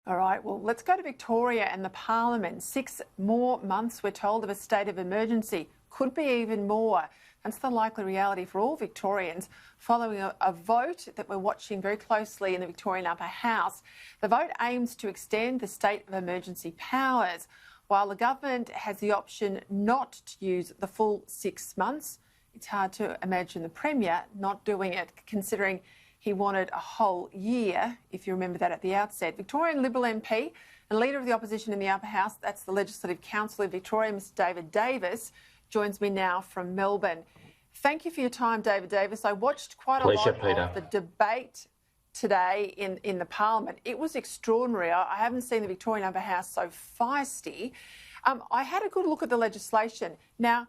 All right, well, let's go to Victoria and the Parliament. 6 more months, we're told, of a state of emergency. Could be even more. That's the likely reality for all Victorians following a vote that we're watching very closely in the Victorian Upper House. The vote aims to extend the state of emergency powers, while the government has the option not to use the full 6 months. It's hard to imagine the Premier not doing it, considering he wanted a whole year, if you remember that at the outset. Victorian Liberal MP and Leader of the Opposition in the Upper House, that's the Legislative Council of Victoria, Mr David Davis, joins me now from Melbourne. Thank you for your time, David Davis. I watched quite a lot of the debate today in the Parliament. It was extraordinary. I haven't seen the Victorian Upper House so feisty. I had a good look at the legislation. Now,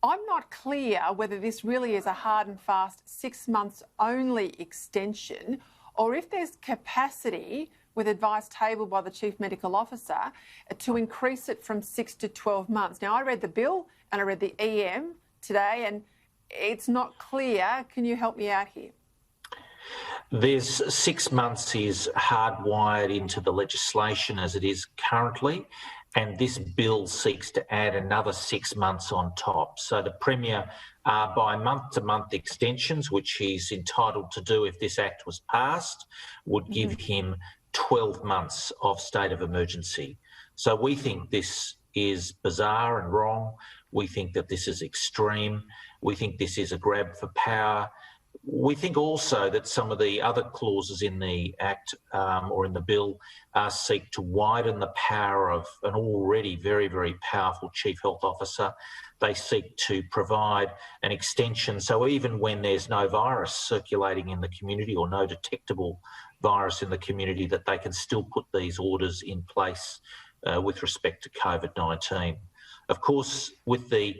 I'm not clear whether this really is a hard and fast 6 months only extension, or if there's capacity, with advice tabled by the Chief Medical Officer, to increase it from 6 to 12 months. Now, I read the bill and I read the EM today, and it's not clear. Can you help me out here? There's 6 months is hardwired into the legislation as it is currently, and this bill seeks to add another 6 months on top. So the Premier, by month-to-month extensions, which he's entitled to do if this Act was passed, would give him 12 months of state of emergency. So we think this is bizarre and wrong. We think that this is extreme. We think this is a grab for power. We think also that some of the other clauses in the Act or in the bill seek to widen the power of an already very, very powerful Chief Health Officer. They seek to provide an extension, so even when there's no virus circulating in the community or no detectable virus in the community, that they can still put these orders in place with respect to COVID-19. Of course, with the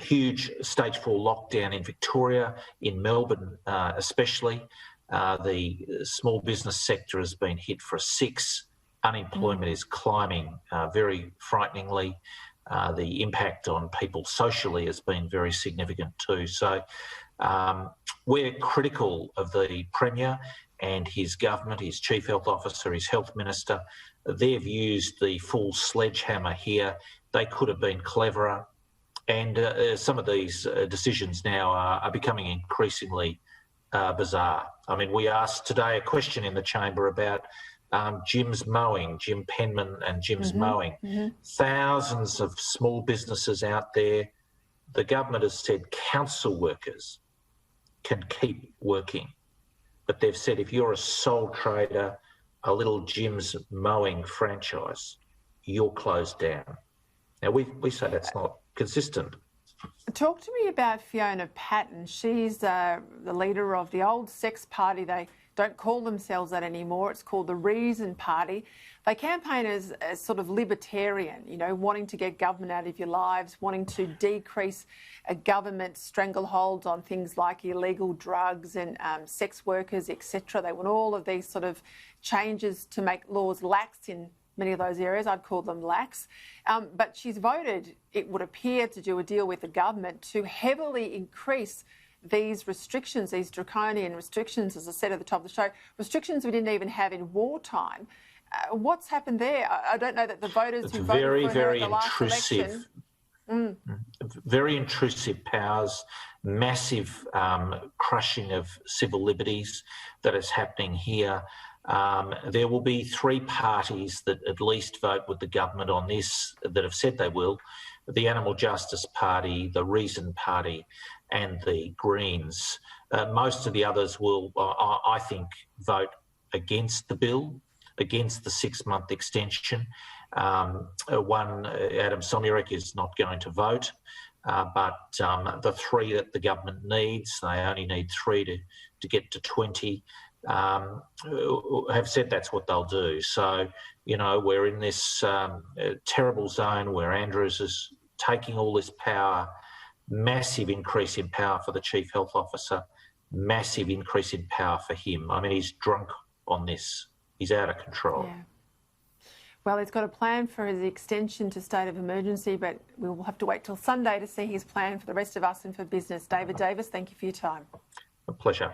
huge stage 4 lockdown in Victoria, in Melbourne especially, the small business sector has been hit for a 6. Unemployment is climbing very frighteningly. The impact on people socially has been very significant too. So we're critical of the Premier and his government, his Chief Health Officer, his Health Minister. They've used the full sledgehammer here. They could have been cleverer. And some of these decisions now are becoming increasingly bizarre. I mean, we asked today a question in the chamber about Jim's Mowing, Jim Penman and Jim's Mowing. Thousands of small businesses out there. The government has said council workers can keep working. But they've said if you're a sole trader, a little Jim's Mowing franchise, you're closed down. Now, we say that's not consistent. Talk to me about Fiona Patten. She's the leader of the old sex party. They don't call themselves that anymore. It's called the Reason Party. They campaign as sort of libertarian, you know, wanting to get government out of your lives, wanting to decrease a government strangleholds on things like illegal drugs and sex workers, etc. They want all of these sort of changes to make laws lax in many of those areas. I'd call them lax. But she's voted, it would appear, to do a deal with the government to heavily increase these restrictions, these draconian restrictions, as I said at the top of the show, restrictions we didn't even have in wartime. What's happened there? I don't know that the voters who voted for her in the last election... Very intrusive powers, massive crushing of civil liberties that is happening here. There will be 3 parties that at least vote with the government on this, that have said they will: the Animal Justice Party, the Reason Party and the Greens. Most of the others will, I think, vote against the bill, against the 6-month extension. One, Adam Somyurek, is not going to vote, but the 3 that the government needs, they only need 3 to get to 20, have said that's what they'll do. So, you know, we're in this terrible zone where Andrews is taking all this power, massive increase in power for the Chief Health Officer, massive increase in power for him. I mean, he's drunk on this. He's out of control. Yeah. Well, he's got a plan for his extension to state of emergency, but we will have to wait till Sunday to see his plan for the rest of us and for business. David Davis, thank you for your time. A pleasure.